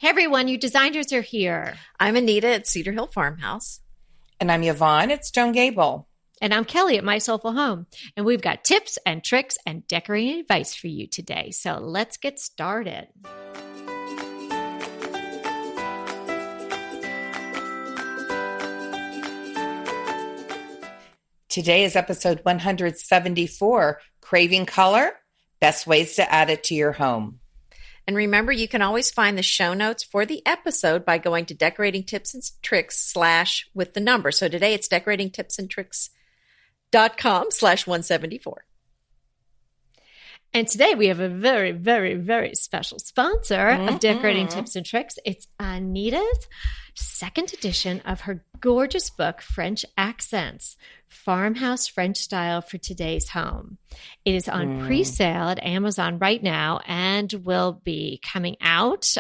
Hey everyone, you designers are here. I'm Anita at Cedar Hill Farmhouse. And I'm Yvonne at Stone Gable. And I'm Kelly at My Soulful Home. And we've got tips and tricks and decorating advice for you today. So let's get started. Today is episode 174, Craving Color, Best Ways to Add It to Your Home. And remember, you can always find the show notes for the episode by going to decorating tips and tricks / with the number. So today it's decoratingtipsandtricks.com/174. And today we have a very, very, very special sponsor of Decorating Tips and Tricks. It's Anita's second edition of her gorgeous book, French Accents, Farmhouse French Style for Today's Home. It is on pre-sale at Amazon right now and will be coming out,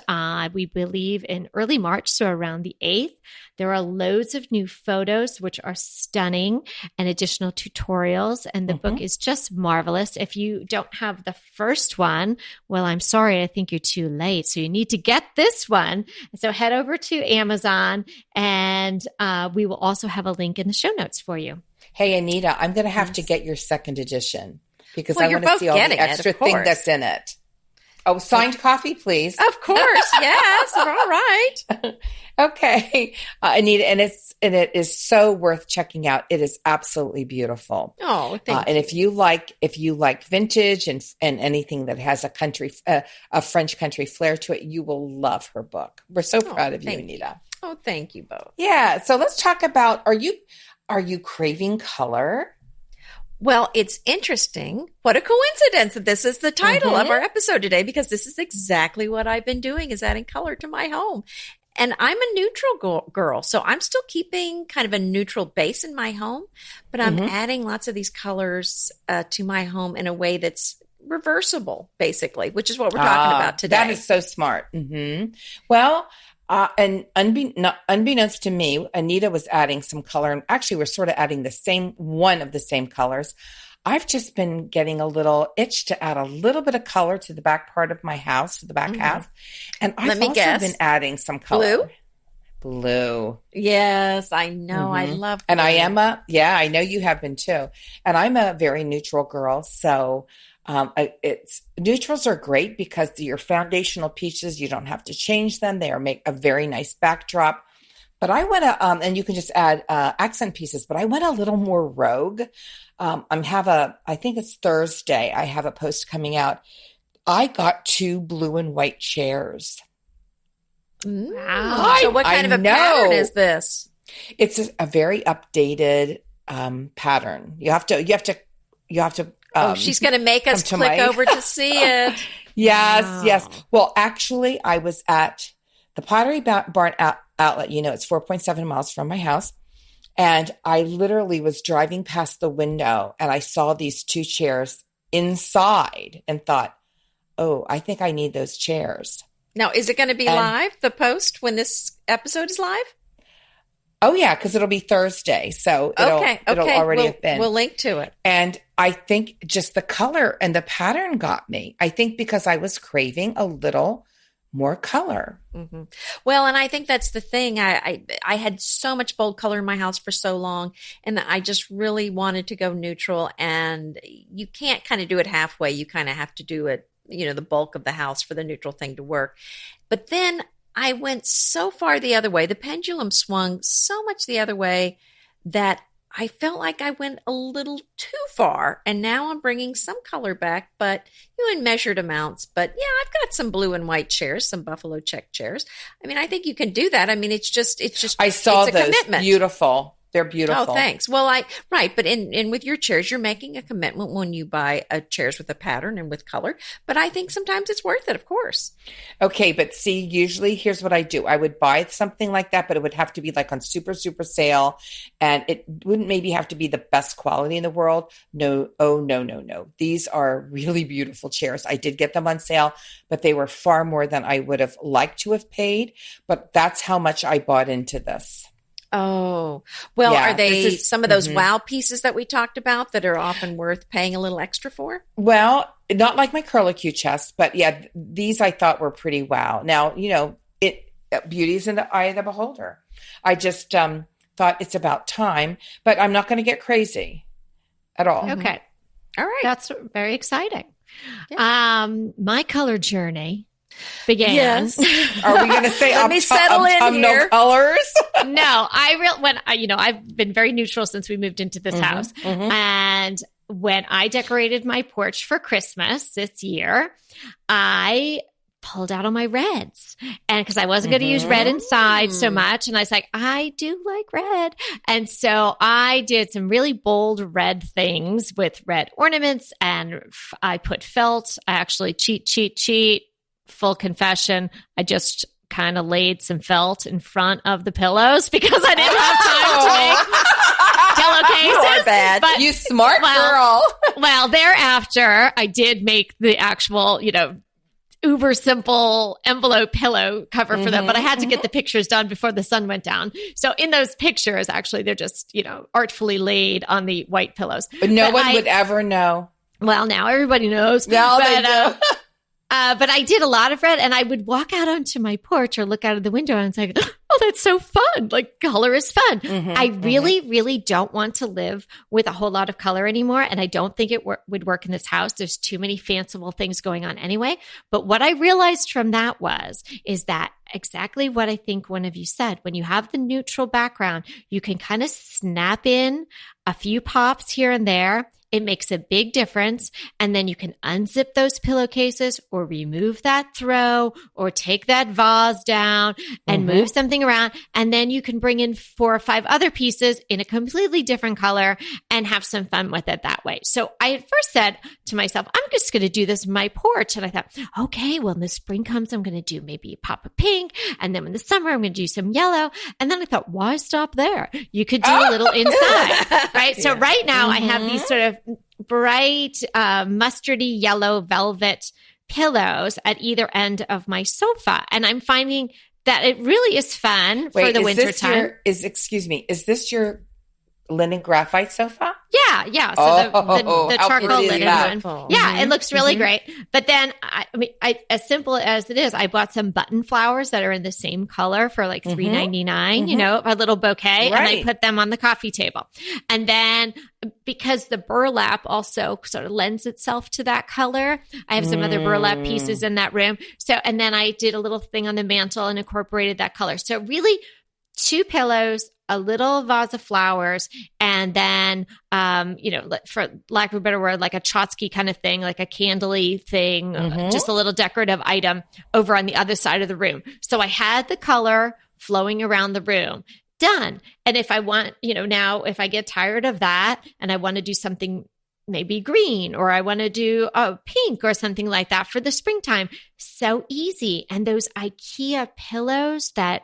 we believe, in early March, so around the 8th. There are loads of new photos, which are stunning, and additional tutorials, and the book is just marvelous. If you don't have the first one, well, I'm sorry, I think you're too late. So you need to get this one. So head over to Amazon, and we will also have a link in the show notes for you. Hey, Anita, I'm going to have to get your second edition because Well, I you're want to both see all the getting it, extra of thing course. that's in it. Oh, signed coffee, please. Of course, yes, all right. Okay, Anita, and it is so worth checking out. It is absolutely beautiful. Oh, thank And you. if you like vintage and anything that has a French country flair to it, you will love her book. We're so proud of you, thank Anita. Oh, thank you both. Yeah. So let's talk about, are you craving color? Well, it's interesting. What a coincidence that this is the title of our episode today, because this is exactly what I've been doing, is adding color to my home. And I'm a neutral girl, so I'm still keeping kind of a neutral base in my home, but I'm adding lots of these colors to my home in a way that's reversible, basically, which is what we're talking about today. That is so smart. Well, and unbeknownst to me, Anita was adding some color, and actually we're sort of adding one of the same colors. I've just been getting a little itch to add a little bit of color to the back part of my house, to the back half. And I've also been adding some color. Blue. Yes, I know. I love blue. And I know you have been too. And I'm a very neutral girl. So neutrals are great because your foundational pieces, you don't have to change them. They make a very nice backdrop. But I went and you can just add accent pieces, but I went a little more rogue. I think it's Thursday. I have a post coming out. I got 2 blue and white chairs. Wow. So what kind of a pattern is this? It's a very updated pattern. You have to she's going to make us click over to see it. Yes, Wow. yes. Well, actually, I was at the Pottery Barn outlet. It's 4.7 miles from my house. And I literally was driving past the window and I saw these 2 chairs inside and thought, oh, I think I need those chairs. Now, is it going to be live, the post, when this episode is live? Oh, yeah, because it'll be Thursday. So it'll already have been. We'll link to it. And I think just the color and the pattern got me. I think because I was craving a little more color. Well, and I think that's the thing. I had so much bold color in my house for so long, and I just really wanted to go neutral. And you can't kind of do it halfway. You kind of have to do it, the bulk of the house for the neutral thing to work. But then I went so far the other way. The pendulum swung so much the other way that I felt like I went a little too far. And now I'm bringing some color back, but in measured amounts. But yeah, I've got some blue and white chairs, some buffalo check chairs. I mean, I think you can do that. I mean, it's just. I saw it's a those. Commitment. Beautiful. They're beautiful. Oh, thanks. Well, right. But in with your chairs, you're making a commitment when you buy chairs with a pattern and with color. But I think sometimes it's worth it, of course. Okay. But see, usually here's what I do. I would buy something like that, but it would have to be like on super, super sale. And it wouldn't maybe have to be the best quality in the world. No. Oh, no. These are really beautiful chairs. I did get them on sale, but they were far more than I would have liked to have paid. But that's how much I bought into this. Oh, well, Yeah, are they this is- some of those wow pieces that we talked about that are often worth paying a little extra for? Well, not like my curlicue chest, but yeah, these I thought were pretty wow. Now, beauty's in the eye of the beholder. I just thought it's about time, but I'm not going to get crazy at all. Okay. All right. That's very exciting. My color journey began. Yes. Are we going to say Let me settle in here. colors? No, I've been very neutral since we moved into this house. And when I decorated my porch for Christmas this year, I pulled out all my reds, and because I wasn't going to use red inside so much, and I was like, I do like red, and so I did some really bold red things with red ornaments, and I put felt. I actually cheat. Full confession, I just kind of laid some felt in front of the pillows because I didn't have time to make pillowcases. Bad. But you smart girl. Well, thereafter, I did make the actual, uber simple envelope pillow cover for them, but I had to get the pictures done before the sun went down. So in those pictures, actually, they're just, artfully laid on the white pillows. But no one would ever know. Well, now everybody knows. Now they do. But I did a lot of red, and I would walk out onto my porch or look out of the window and say, oh, that's so fun. Like, color is fun. I really, really don't want to live with a whole lot of color anymore. And I don't think it would work in this house. There's too many fanciful things going on anyway. But what I realized from that is that exactly what I think one of you said. When you have the neutral background, you can kind of snap in a few pops here and there. It makes a big difference. And then you can unzip those pillowcases or remove that throw or take that vase down and move something around. And then you can bring in 4 or 5 other pieces in a completely different color and have some fun with it that way. So I at first said to myself, I'm just going to do this on my porch. And I thought, okay, well, when the spring comes, I'm going to do maybe a pop of pink. And then in the summer, I'm going to do some yellow. And then I thought, why stop there? You could do a little inside, right? So right now I have these sort of bright mustardy yellow velvet pillows at either end of my sofa. And I'm finding that it really is fun for the winter time. Is this your linen graphite sofa? Yeah. So the charcoal linen one. Yeah, it looks really great. But then, as simple as it is, I bought some button flowers that are in the same color for like $3.99, a little bouquet, and I put them on the coffee table. And then because the burlap also sort of lends itself to that color, I have some other burlap pieces in that room. So, and then I did a little thing on the mantle and incorporated that color. So really 2 pillows, a little vase of flowers, and then, for lack of a better word, like a Trotsky kind of thing, like a candle-y thing, just a little decorative item over on the other side of the room. So I had the color flowing around the room. Done. And if I want, now if I get tired of that and I want to do something maybe green, or I want to do pink or something like that for the springtime. So easy. And those IKEA pillows that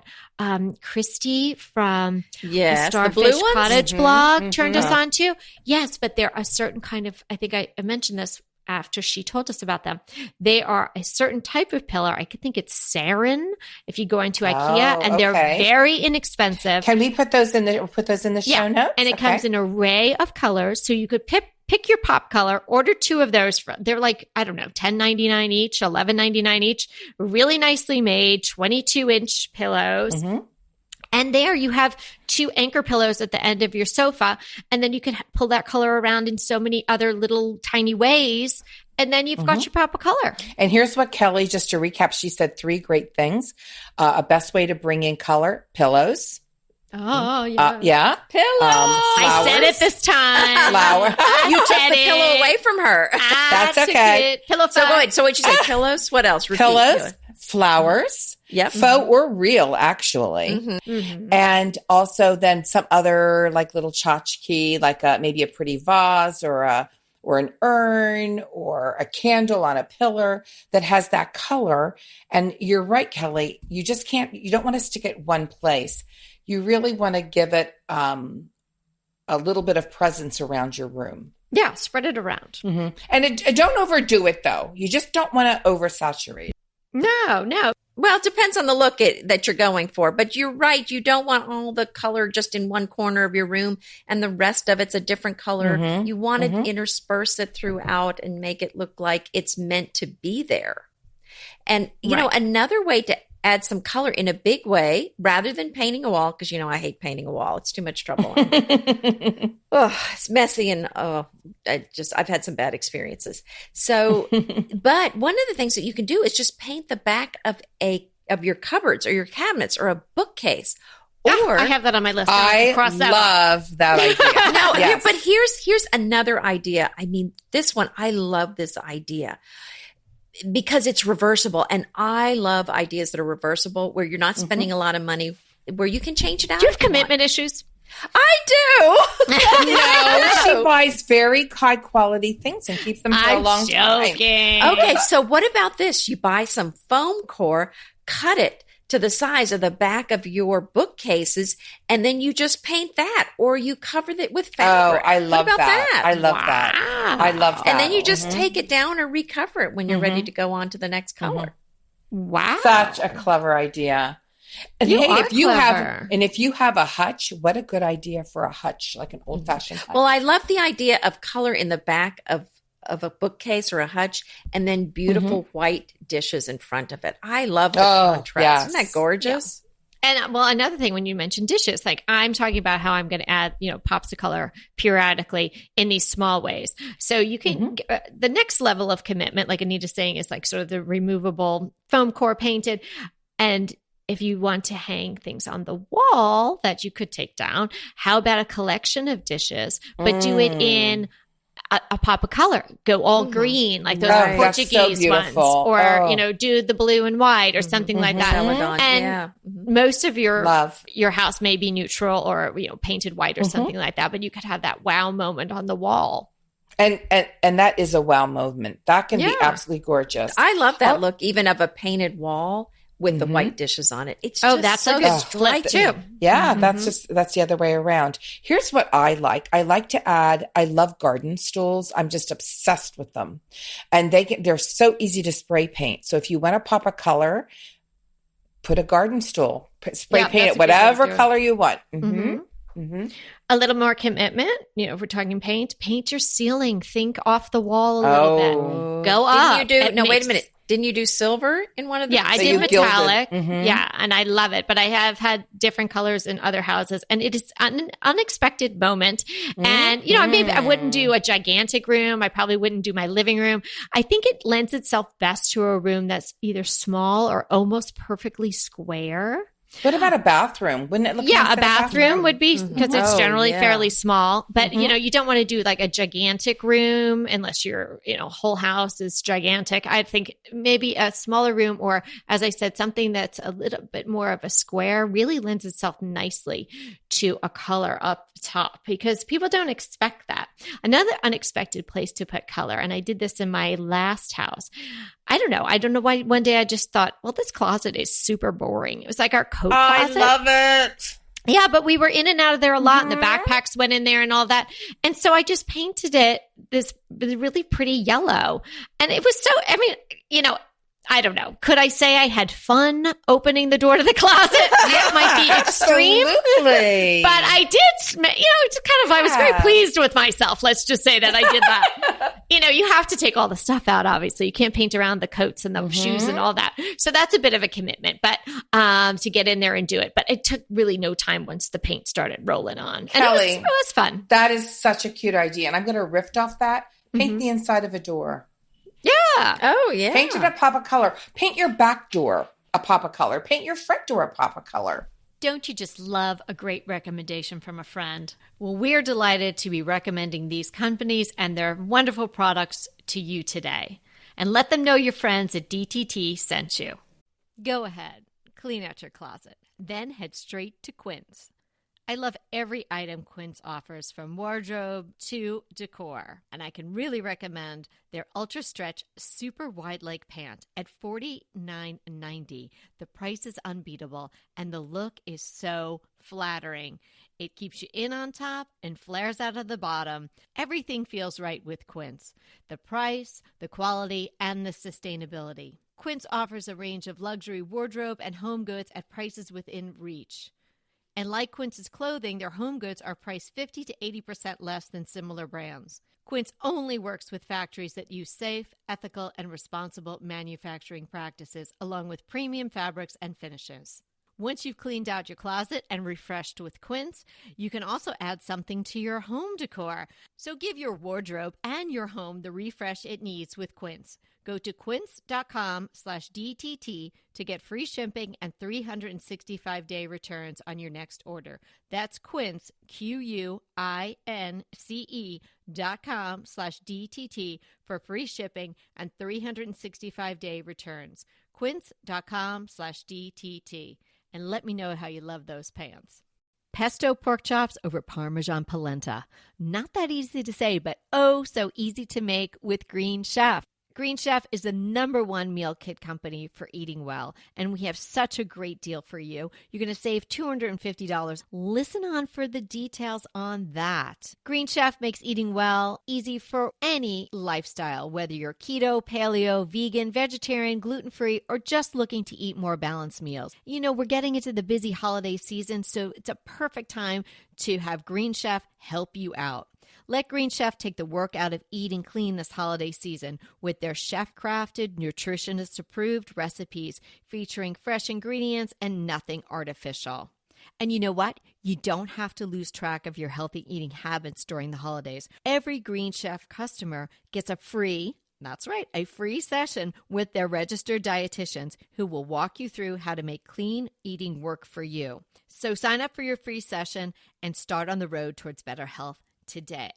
Christy from the Starfish Cottage blog turned us on to. Yes, but they're a certain kind of, I think I mentioned this after she told us about them. They are a certain type of pillow. I could think it's sarin if you go into IKEA, and they're very inexpensive. Can we put those in the show notes? And it comes in an array of colors, so you could pick your pop color, order 2 of those. They're like, I don't know, $10.99 each, $11.99 each. Really nicely made, 22-inch pillows. And there you have 2 anchor pillows at the end of your sofa. And then you can pull that color around in so many other little tiny ways. And then you've got your pop of color. And here's what Kelly, just to recap, she said 3 great things. A best way to bring in color, pillows. Oh, yeah. Yeah. Pillows. I said it this time. Flower. You took the pillow away from her. That's okay. Pillow so wait, so what'd you say? Pillows? What else? Repeat. Pillows, flowers, faux or real, actually. And also then some other like little tchotchke, like maybe a pretty vase or an urn or a candle on a pillar that has that color. And you're right, Kelly. You don't want to stick it one place. You really want to give it a little bit of presence around your room. Yeah, spread it around. And don't overdo it, though. You just don't want to oversaturate. No. Well, it depends on the look that you're going for. But you're right. You don't want all the color just in one corner of your room and the rest of it's a different color. You want to intersperse it throughout and make it look like it's meant to be there. And, you know, another way to add some color in a big way rather than painting a wall, because I hate painting a wall. It's too much trouble. It's messy, and I've had some bad experiences. So, but one of the things that you can do is just paint the back of your cupboards or your cabinets or a bookcase. Or I have that on my list. I love that idea. No, Yes. but here's another idea. I mean, this one, I love this idea because it's reversible. And I love ideas that are reversible where you're not spending a lot of money, where you can change it out. Do you have commitment issues? I do. No, she buys very high quality things and keeps them for a long time. Okay, so what about this? You buy some foam core, cut it to the size of the back of your bookcases, and then you just paint that, or you cover it with fabric. Oh, I love what about that. I love that. I love that. And then you just take it down or recover it when you're ready to go on to the next color. Wow. Such a clever idea. And You are if you clever. have a hutch, what a good idea for a hutch, like an old fashioned hutch. Well, I love the idea of color in the back of a bookcase or a hutch, and then beautiful white dishes in front of it. I love the contrast. yes. Isn't that gorgeous? And well, another thing, when you mentioned dishes, like I'm talking about how I'm going to add, pops of color periodically in these small ways. So you can, the next level of commitment, like Anita's saying, is like sort of the removable foam core painted. And if you want to hang things on the wall that you could take down, how about a collection of dishes, but do it in a pop of color, go all green, like those Right. Portuguese That's so ones, or, beautiful. do the blue and white or something like that. Celadon, And yeah. most of your Love. house may be neutral or, painted white or something like that, but you could have that wow moment on the wall. And that is a wow moment. That can be absolutely gorgeous. I love that look, even of a painted wall with the white dishes on it. It's just that's so a good flip too. Yeah, that's the other way around. Here's what I like. I like to add, I love garden stools. I'm just obsessed with them. And they're so easy to spray paint. So if you want to pop a color, put a garden stool, spray paint it whatever color you want. A little more commitment, if we're talking paint your ceiling, think off the wall a little bit. Go up. Wait a minute. Didn't you do silver in one of the? Yeah, I did metallic. Yeah, and I love it. But I have had different colors in other houses, and it is an unexpected moment. And, maybe I wouldn't do a gigantic room. I probably wouldn't do my living room. I think it lends itself best to a room that's either small or almost perfectly square. What about a bathroom? Wouldn't it look Yeah, nice a in bathroom would be, because it's generally fairly small. But, you don't want to do like a gigantic room unless your, whole house is gigantic. I think maybe a smaller room, or, as I said, something that's a little bit more of a square really lends itself nicely to a color up top, because people don't expect that. Another unexpected place to put color, and I did this in my last house. I don't know why one day I just thought, well, this closet is super boring. It was like our coat closet. I love it. Yeah, but we were in and out of there a lot, and the backpacks went in there and all that. And so I just painted it this really pretty yellow. And it was so, I don't know. Could I say I had fun opening the door to the closet? That might be extreme. Absolutely. But I did, it's kind of, I was very pleased with myself. Let's just say that I did that. You have to take all the stuff out, obviously. You can't paint around the coats and the shoes and all that. So that's a bit of a commitment, but to get in there and do it. But it took really no time once the paint started rolling on. Kelly, And it was fun. That is such a cute idea. And I'm going to riff off that. Paint the inside of a door. Yeah. Oh, yeah. Paint it a pop of color. Paint your back door a pop of color. Paint your front door a pop of color. Don't you just love a great recommendation from a friend? Well, we're delighted to be recommending these companies and their wonderful products to you today. And let them know your friends at DTT sent you. Go ahead, clean out your closet, then head straight to Quince. I love every item Quince offers, from wardrobe to decor. And I can really recommend their Ultra Stretch Super Wide Leg Pant at $49.90. The price is unbeatable, and the look is so flattering. It keeps you in on top and flares out of the bottom. Everything feels right with Quince. The price, the quality, and the sustainability. Quince offers a range of luxury wardrobe and home goods at prices within reach. And like Quince's clothing, their home goods are priced 50 to 80% less than similar brands. Quince only works with factories that use safe, ethical, and responsible manufacturing practices, along with premium fabrics and finishes. Once you've cleaned out your closet and refreshed with Quince, you can also add something to your home decor. So give your wardrobe and your home the refresh it needs with Quince. Go to quince.com/DTT to get free shipping and 365-day returns on your next order. That's Quince, QUINCE.com/DTT for free shipping and 365-day returns. Quince.com/DTT. And let me know how you love those pants. Pesto pork chops over Parmesan polenta. Not that easy to say, but oh so easy to make with Green Chef. Green Chef is the #1 meal kit company for eating well, and we have such a great deal for you. You're going to save $250. Listen on for the details on that. Green Chef makes eating well easy for any lifestyle, whether you're keto, paleo, vegan, vegetarian, gluten-free, or just looking to eat more balanced meals. You know, we're getting into the busy holiday season, so it's a perfect time to have Green Chef help you out. Let Green Chef take the work out of eating clean this holiday season with their chef-crafted, nutritionist-approved recipes featuring fresh ingredients and nothing artificial. And you know what? You don't have to lose track of your healthy eating habits during the holidays. Every Green Chef customer gets a free session with their registered dietitians who will walk you through how to make clean eating work for you. So sign up for your free session and start on the road towards better health today.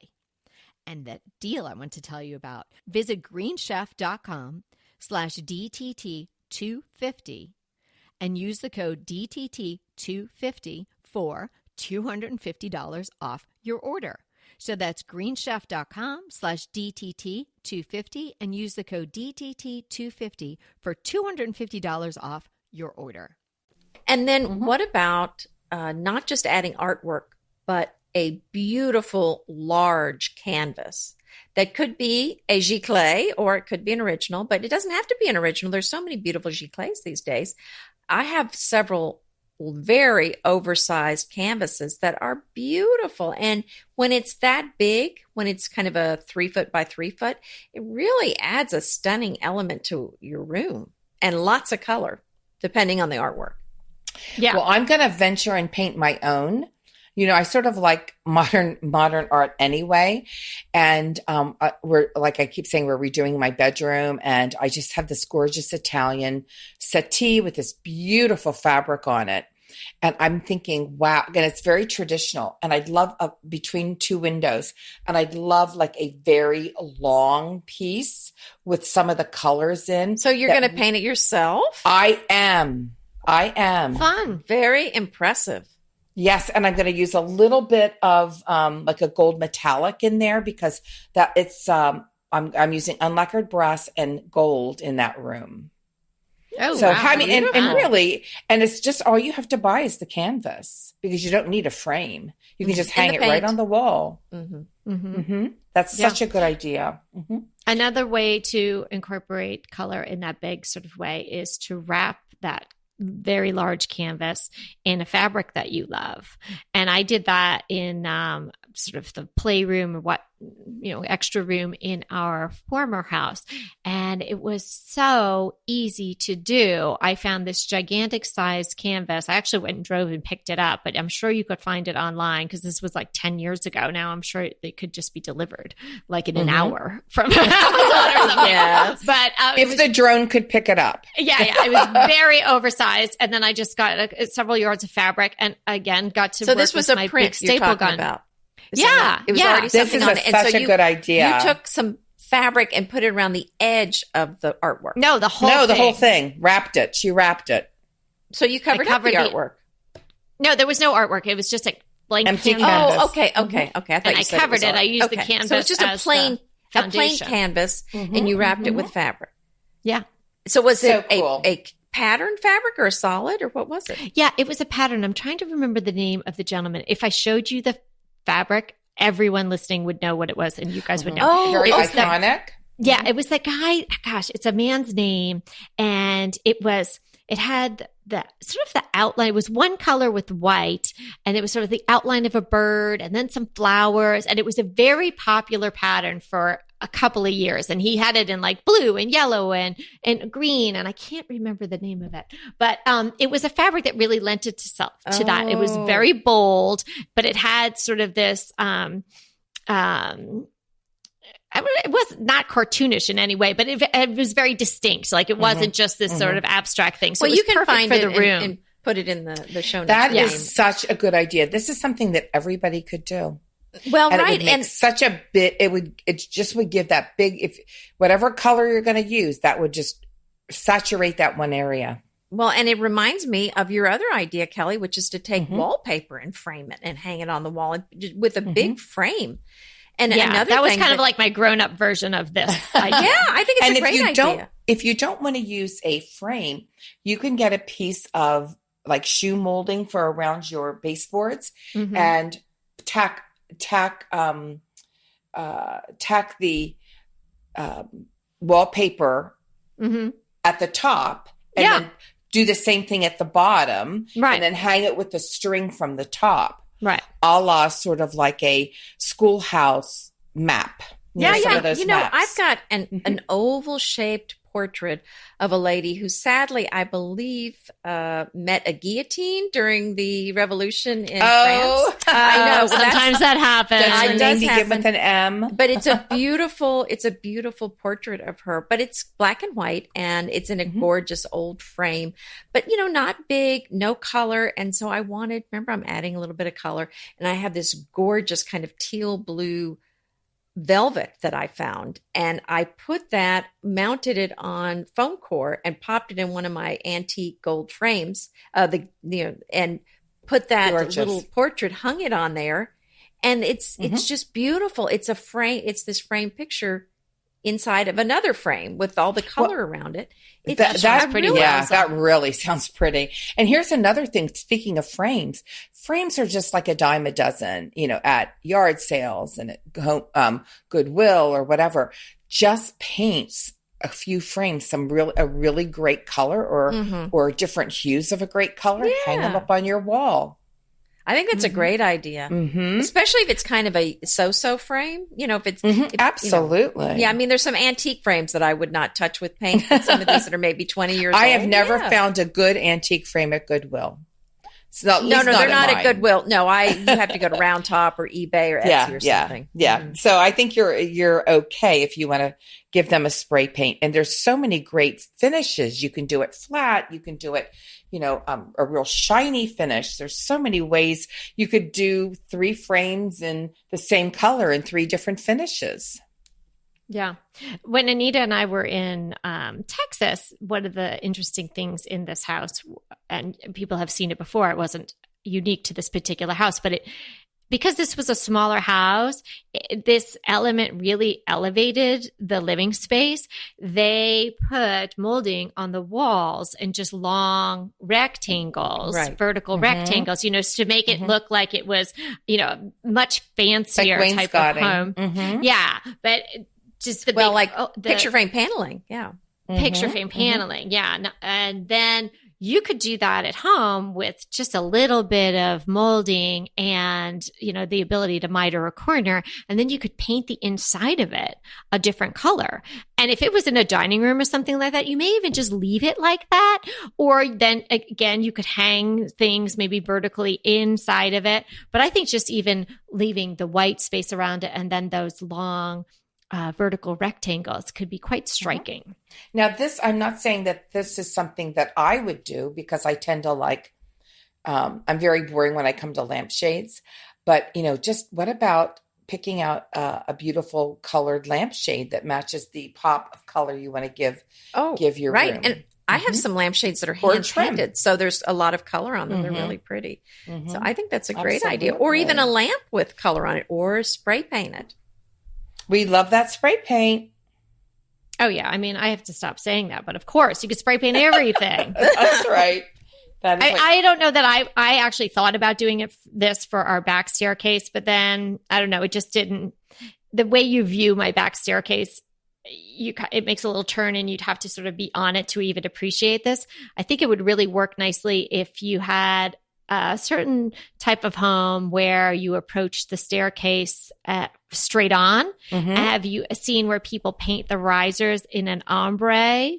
And that deal I want to tell you about, visit greenchef.com/DTT250 and use the code DTT250 for $250 off your order. So that's greenchef.com/DTT250 and use the code DTT250 for $250 off your order. And then what about not just adding artwork, but a beautiful large canvas that could be a giclée or it could be an original, but it doesn't have to be an original. There's so many beautiful giclées these days. I have several very oversized canvases that are beautiful. And when it's that big, when it's kind of a 3 foot by 3 foot, it really adds a stunning element to your room and lots of color, depending on the artwork. Yeah. Well, I'm going to venture and paint my own. You know, I sort of like modern art anyway. And we're, like I keep saying, we're redoing my bedroom. And I just have this gorgeous Italian settee with this beautiful fabric on it. And I'm thinking, wow, and it's very traditional. And I'd love between two windows. And I'd love like a very long piece with some of the colors in. So you're going to paint it yourself? I am. Fun. Very impressive. Yes, and I'm going to use a little bit of like a gold metallic in there because that it's I'm using unlacquered brass and gold in that room. Oh, so wow. I mean, and really, and it's just all you have to buy is the canvas because you don't need a frame. You can just hang it right on the wall. Mm-hmm. Mm-hmm. That's such a good idea. Mm-hmm. Another way to incorporate color in that big sort of way is to wrap that very large canvas in a fabric that you love. And I did that in sort of the playroom or extra room in our former house. And it was so easy to do. I found this gigantic sized canvas. I actually went and drove and picked it up, but I'm sure you could find it online because this was like 10 years ago. Now I'm sure it could just be delivered like in an hour from Amazon or something. Yes. But if the drone could pick it up. Yeah, it was very oversized. And then I just got several yards of fabric and again got to so work this was with a my print big you're staple talking gun. About. It was already this something is on it. And such so a good idea. You took some fabric and put it around the edge of the artwork. No, the whole thing. Wrapped it. She wrapped it. So you covered up the artwork. No, there was no artwork. It was just a blank empty canvas. canvas. Oh, okay. I thought and you I said covered it. I used the canvas. So it's just a plain canvas, and you wrapped it with fabric. Yeah. So was it cool. a pattern fabric or a solid or what was it? Yeah, it was a pattern. I'm trying to remember the name of the gentleman. If I showed you the fabric, everyone listening would know what it was and you guys would know. Oh, very iconic. Yeah, it was that guy. Gosh, it's a man's name. And it had the sort of the outline. It was one color with white, and it was sort of the outline of a bird and then some flowers. And it was a very popular pattern for a couple of years. And he had it in like blue and yellow and green. And I can't remember the name of it, but it was a fabric that really lent itself to that. It was very bold, but it had sort of this, it was not cartoonish in any way, but it was very distinct. Like it wasn't just this sort of abstract thing. So well, you can find for it the room. and put it in the show notes. That is such a good idea. This is something that everybody could do. Well, and right. It would make such a bit, it just would give that big, if whatever color you're going to use, that would just saturate that one area. Well, and it reminds me of your other idea, Kelly, which is to take wallpaper and frame it and hang it on the wall with a big frame. And that was kind of like my grown-up version of this idea. Yeah, I think it's a great idea. If you don't want to use a frame, you can get a piece of like shoe molding for around your baseboards and tack the wallpaper at the top and then do the same thing at the bottom and then hang it with the string from the top. Right. A la sort of like a schoolhouse map. Some of those maps. I've got an oval shaped portrait of a lady who sadly, I believe, met a guillotine during the revolution in France. I know. Sometimes that happens. Does her name begin with an M? But it's a beautiful portrait of her, but it's black and white and it's in a gorgeous old frame, but not big, no color. And so I remember I'm adding a little bit of color, and I have this gorgeous kind of teal blue velvet that I found, and I mounted it on foam core and popped it in one of my antique gold frames, and put that little portrait, hung it on there, and it's just beautiful. It's a frame. It's this frame picture inside of another frame with all the color around it. That's pretty. That really sounds pretty. And here's another thing. Speaking of frames are just like a dime a dozen, at yard sales and at Goodwill or whatever. Just paints a few frames, a really great color or different hues of a great color. Hang them up on your wall. I think that's a great idea, especially if it's kind of a so-so frame. If it's absolutely. I mean, there's some antique frames that I would not touch with paint. But some of these that are maybe 20 years old. I have never found a good antique frame at Goodwill. No, they're not at Goodwill. No, you have to go to Round Top or eBay or Etsy or something. Yeah. So I think you're okay if you want to give them a spray paint. And there's so many great finishes. You can do it flat. You can do it, a real shiny finish. There's so many ways you could do 3 frames in the same color in 3 different finishes. Yeah. When Anita and I were in Texas, one of the interesting things in this house, and people have seen it before, it wasn't unique to this particular house, but because this was a smaller house, this element really elevated the living space. They put molding on the walls and just long rectangles, vertical rectangles, to make it look like it was, much fancier like type of home. Yeah. But just the picture frame paneling. Yeah. Picture frame paneling. Yeah. And then you could do that at home with just a little bit of molding and, the ability to miter a corner. And then you could paint the inside of it a different color. And if it was in a dining room or something like that, you may even just leave it like that. Or then again, you could hang things maybe vertically inside of it. But I think just even leaving the white space around it and then those long vertical rectangles could be quite striking. Now, I'm not saying that this is something that I would do because I tend to I'm very boring when I come to lampshades. But, just what about picking out a beautiful colored lampshade that matches the pop of color you want to give your room? And I have some lampshades that are hand painted, so there's a lot of color on them. They're really pretty. So I think that's a great idea. Or even a lamp with color on it, or spray paint it. We love that spray paint. Oh, yeah. I mean, I have to stop saying that. But of course, you can spray paint everything. That's right. I don't know that I actually thought about doing this for our back staircase. But then, I don't know, it just didn't. The way you view my back staircase it makes a little turn and you'd have to sort of be on it to even appreciate this. I think it would really work nicely if you had a certain type of home where you approach the staircase straight on. Have you seen where people paint the risers in an ombre?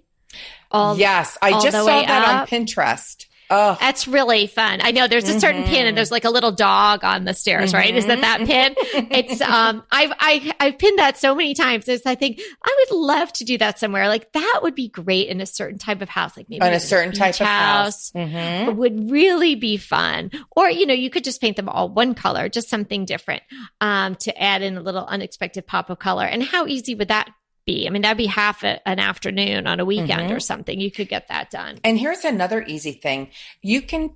Yes, I just saw that on Pinterest. Oh, that's really fun. I know there's a certain pin and there's like a little dog on the stairs, right? Is that pin? It's, I've pinned that so many times. I think I would love to do that somewhere. Like that would be great in a certain type of house, like maybe in a certain type of house. It would really be fun. Or, you could just paint them all one color, just something different, to add in a little unexpected pop of color. And how easy would that be? I mean, that'd be half an afternoon on a weekend or something. You could get that done. And here's another easy thing. You can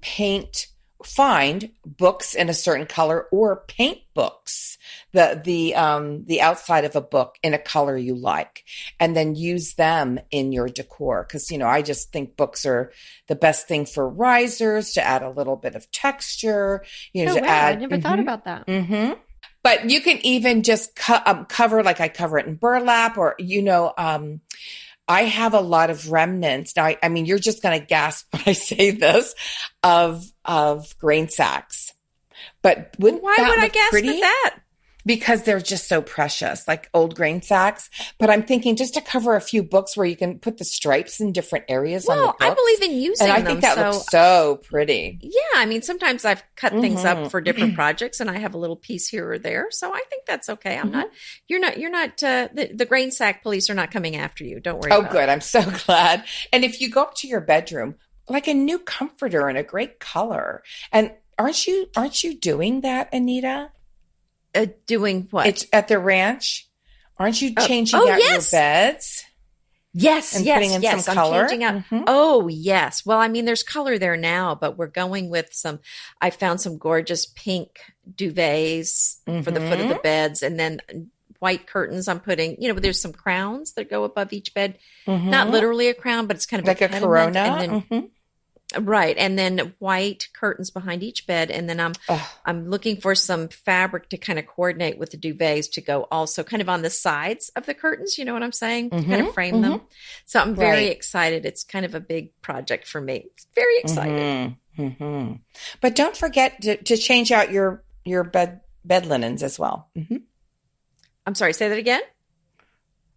find books in a certain color or paint books, the outside of a book in a color you like, and then use them in your decor. Cause I just think books are the best thing for risers to add a little bit of texture, I never thought about that. But you can even just cover, like I cover it in burlap, or, I have a lot of remnants. Now, I mean, you're just going to gasp when I say this, of grain sacks. But why would I gasp at that? Because they're just so precious, like old grain sacks. But I'm thinking just to cover a few books where you can put the stripes in different areas on the books. I believe in using them. And I think that looks so pretty. Yeah. I mean, sometimes I've cut things up for different projects and I have a little piece here or there. So I think that's okay. You're not, the grain sack police are not coming after you. Don't worry about good. it. I'm so glad. And if you go up to your bedroom, like a new comforter in a great color. And aren't you doing that, Anita? Doing what? It's at the ranch. Aren't you changing out your beds? Yes, and putting in some color. I'm changing out. Oh, yes. Well, I mean, there's color there now, but we're going with I found some gorgeous pink duvets for the foot of the beds, and then white curtains. I'm putting, there's some crowns that go above each bed. Not literally a crown, but it's kind of like a corona. And then, right. And then white curtains behind each bed. And then I'm looking for some fabric to kind of coordinate with the duvets to go also kind of on the sides of the curtains. You know what I'm saying? To kind of frame them. So I'm very excited. It's kind of a big project for me. It's very excited. But don't forget to change out your bed linens as well. I'm sorry, say that again.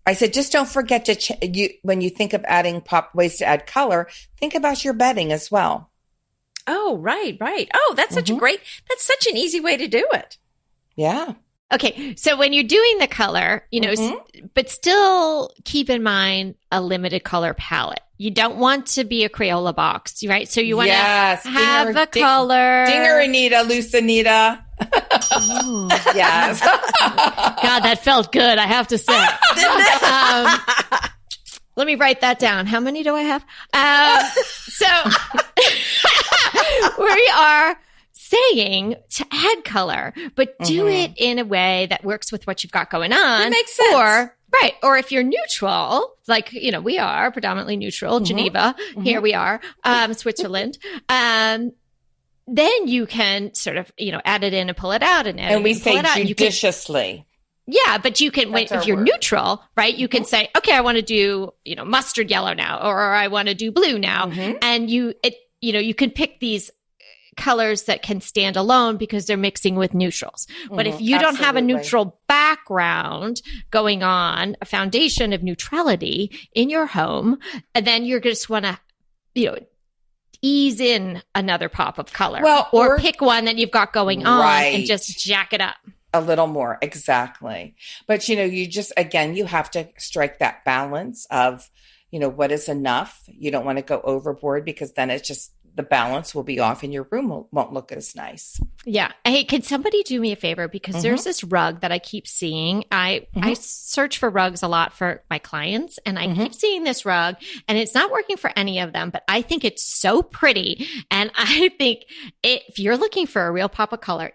I said, just don't forget to when you think of adding ways to add color, think about your bedding as well. Oh, right. Oh, that's such an easy way to do it. Yeah. Okay. So when you're doing the color, but still keep in mind a limited color palette. You don't want to be a Crayola box, right? So you want to have a color. Dinger, Anita, loose Anita. Yes. God, that felt good, I have to say. Let me write that down. How many do I have? So we are saying to add color, but do it in a way that works with what you've got going on. That makes sense. Or if you're neutral, like, we are predominantly neutral, Geneva, here we are, Switzerland, then you can sort of, add it in and pull it out and we say judiciously. Yeah, but you can, if you're neutral, right, you can say, okay, I want to do, mustard yellow now, or I want to do blue now. And you can pick these colors that can stand alone because they're mixing with neutrals. But if you don't have a neutral background going on, a foundation of neutrality in your home, and then you're just want to, ease in another pop of color, or pick one that you've got going on and just jack it up a little more. Exactly. But you just, again, you have to strike that balance of, what is enough. You don't want to go overboard because then it's just, the balance will be off and your room won't look as nice. Yeah. Hey, can somebody do me a favor? Because there's this rug that I keep seeing. I search for rugs a lot for my clients, and I keep seeing this rug, and it's not working for any of them, but I think it's so pretty. And I think if you're looking for a real pop of color,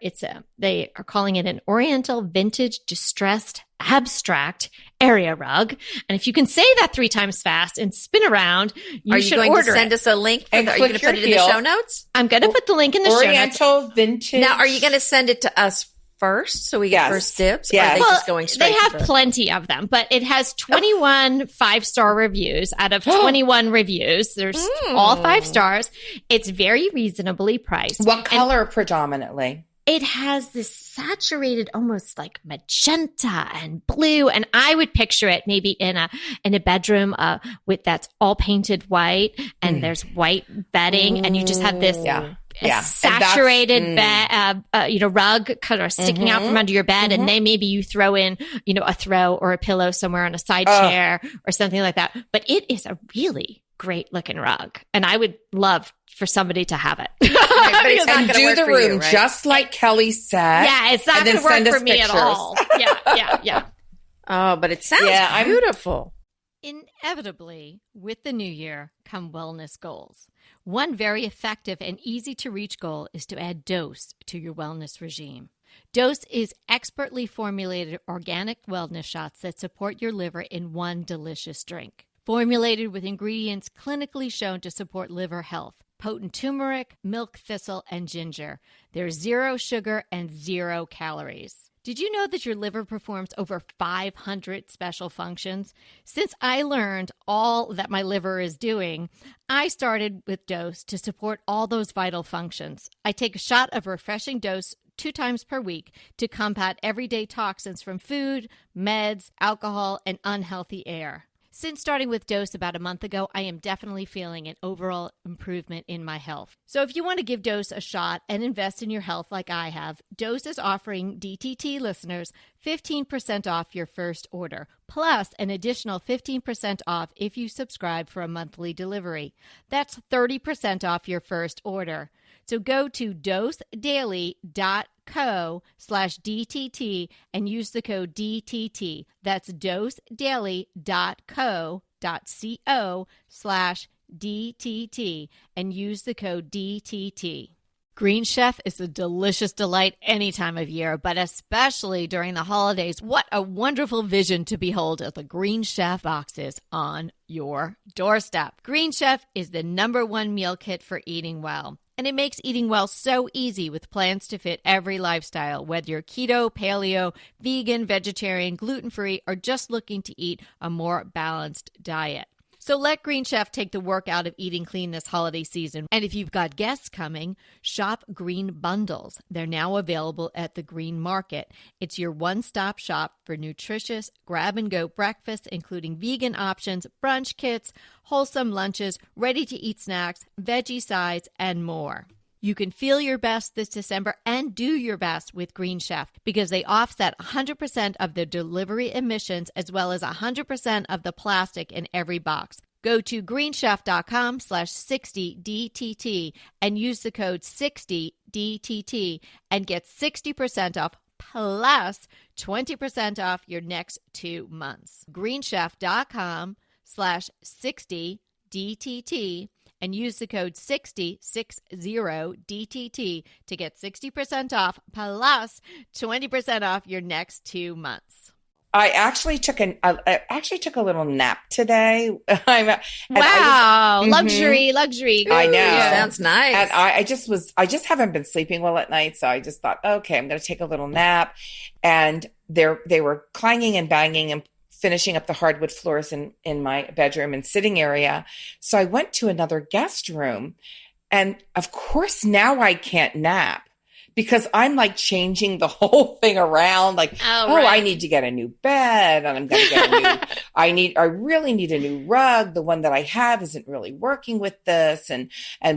they are calling it an Oriental Vintage Distressed Abstract area rug. And if you can say that 3 times fast and spin around, you should order it. Are you going to send us a link? Are you going to put it in the show notes? I'm going to put the link in the show notes. Oriental Vintage. Now, are you going to send it to us first, so we get first dibs? Yes. Or are they just going straight? They have plenty of them, but it has 21 5-star reviews out of 21 reviews. There's all 5 stars. It's very reasonably priced. What color predominantly? It has this saturated, almost like magenta and blue, and I would picture it maybe in a bedroom with that's all painted white, and there's white bedding, and you just have this saturated rug kind of sticking out from under your bed, and then maybe you throw in a throw or a pillow somewhere on a side chair or something like that. But it is a really great looking rug, and I would love for somebody to have it. Right, but it's not and do the room just like Kelly said. Yeah, it's not going to work for me at all. Yeah. Oh, but it sounds beautiful. Inevitably, with the new year come wellness goals. One very effective and easy to reach goal is to add Dose to your wellness regime. Dose is expertly formulated organic wellness shots that support your liver in one delicious drink. Formulated with ingredients clinically shown to support liver health. Potent turmeric, milk thistle, and ginger. There's 0 sugar and 0 calories. Did you know that your liver performs over 500 special functions? Since I learned all that my liver is doing, I started with Dose to support all those vital functions. I take a shot of refreshing Dose 2 times per week to combat everyday toxins from food, meds, alcohol, and unhealthy air. Since starting with Dose about a month ago, I am definitely feeling an overall improvement in my health. So if you want to give Dose a shot and invest in your health like I have, Dose is offering DTT listeners 15% off your first order, plus an additional 15% off if you subscribe for a monthly delivery. That's 30% off your first order. So go to dosedaily.co/DTT and use the code DTT. That's dosedaily.co.co/DTT and use the code DTT. Green Chef is a delicious delight any time of year, but especially during the holidays. What a wonderful vision to behold as the Green Chef boxes on your doorstep. Green Chef is the #1 meal kit for eating well. And it makes eating well so easy with plans to fit every lifestyle, whether you're keto, paleo, vegan, vegetarian, gluten-free, or just looking to eat a more balanced diet. So let Green Chef take the work out of eating clean this holiday season. And if you've got guests coming, shop Green Bundles. They're now available at the Green Market. It's your one-stop shop for nutritious grab-and-go breakfast, including vegan options, brunch kits, wholesome lunches, ready-to-eat snacks, veggie sides, and more. You can feel your best this December and do your best with Green Chef because they offset 100% of the delivery emissions as well as 100% of the plastic in every box. Go to greenchef.com/60DTT and use the code 60DTT and get 60% off plus 20% off your next 2 months. greenchef.com/60DTT and use the code 60DTT to get 60% off plus 20% off your next 2 months. I actually took a little nap today. Wow, luxury. I know. Yeah. Sounds nice. And I just haven't been sleeping well at night, so I just thought, okay, I'm going to take a little nap. And they were clanging and banging and finishing up the hardwood floors in my bedroom and sitting area. So I went to another guest room, and of course now I can't nap. Because I'm like changing the whole thing around, like, right. I need to get a new bed, and I'm going to get a new. I really need a new rug. The one that I have isn't really working with this, and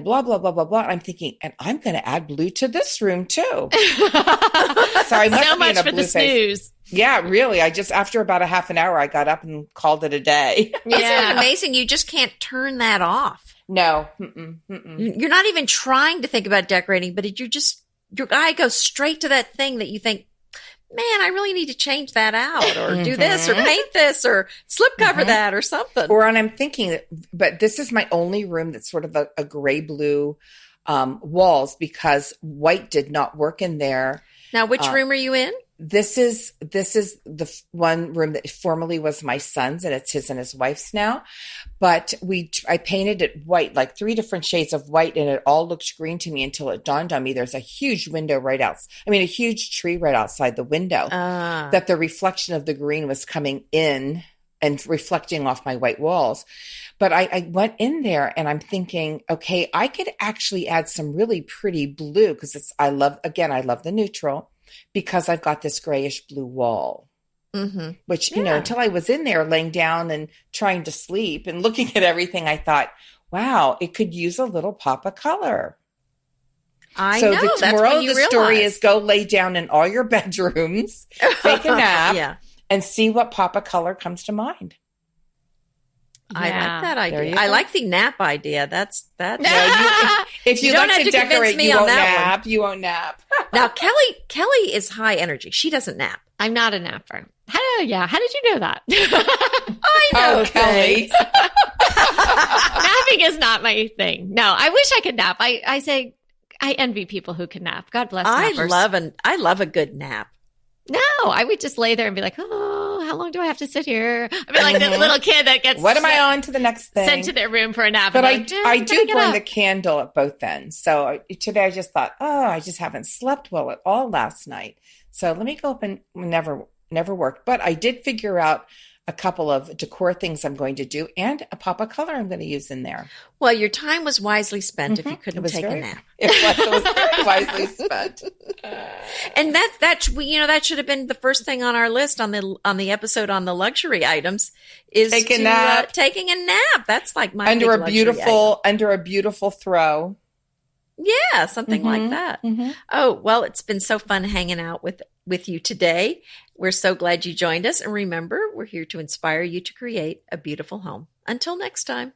blah blah blah blah blah. I'm thinking, and I'm going to add blue to this room too. So I must so be much in a for blue the snooze. Phase. Yeah, really. I just after about a half an hour, I got up and called it a day. Isn't it amazing? You just can't turn that off. No, You're not even trying to think about decorating, but your eye goes straight to that thing that you think, man, I really need to change that out or do this or paint this or slipcover that or something. Or and I'm thinking, but this is my only room that's sort of a gray blue walls because white did not work in there. Now, which room are you in? this is the one room that formerly was my son's, and it's his and his wife's now. But I painted it white, like 3 different shades of white, and it all looked green to me until it dawned on me there's a huge window a huge tree right outside the window, that the reflection of the green was coming in and reflecting off my white walls. But I went in there and I'm thinking, okay, I could actually add some really pretty blue, because I love the neutral, because I've got this grayish blue wall, which, until I was in there laying down and trying to sleep and looking at everything, I thought, wow, it could use a little pop of color. The moral of the story is go lay down in all your bedrooms, take a nap, and see what pop of color comes to mind. I like that idea. I like the nap idea. That's no, if you like to decorate, you won't nap. You won't nap. Now, Kelly is high energy. She doesn't nap. I'm not a napper. How did you know that? I know, Kelly. Napping is not my thing. No, I wish I could nap. I say I envy people who can nap. God bless nappers. I love a good nap. No, I would just lay there and be like, oh, how long do I have to sit here? I mean, like the little kid that gets what am I on to the next thing? Sent to their room for a nap. But I do burn the candle at both ends. So today I just thought, I just haven't slept well at all last night. So let me go up and never worked. But I did figure out a couple of decor things I'm going to do and a pop of color I'm going to use in there. Well, your time was wisely spent if you couldn't take a nap. It was very wisely spent. And that should have been the first thing on our list on the episode on the luxury items is taking a nap. That's like my under a beautiful throw. Yeah, something like that. Mm-hmm. Oh, well, it's been so fun hanging out with you today. We're so glad you joined us. And remember, we're here to inspire you to create a beautiful home. Until next time.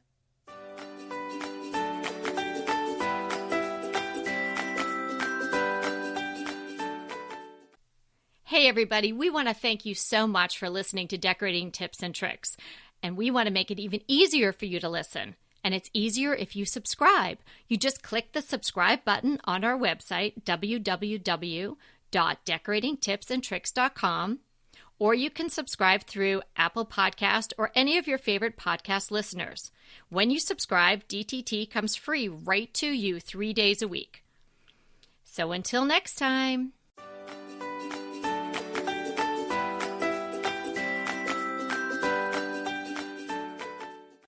Hey, everybody. We want to thank you so much for listening to Decorating Tips and Tricks. And we want to make it even easier for you to listen. And it's easier if you subscribe. You just click the subscribe button on our website, www.decoratingtipsandtricks.com, or you can subscribe through Apple Podcast or any of your favorite podcast listeners. When you subscribe, DTT comes free right to you 3 days a week. So until next time.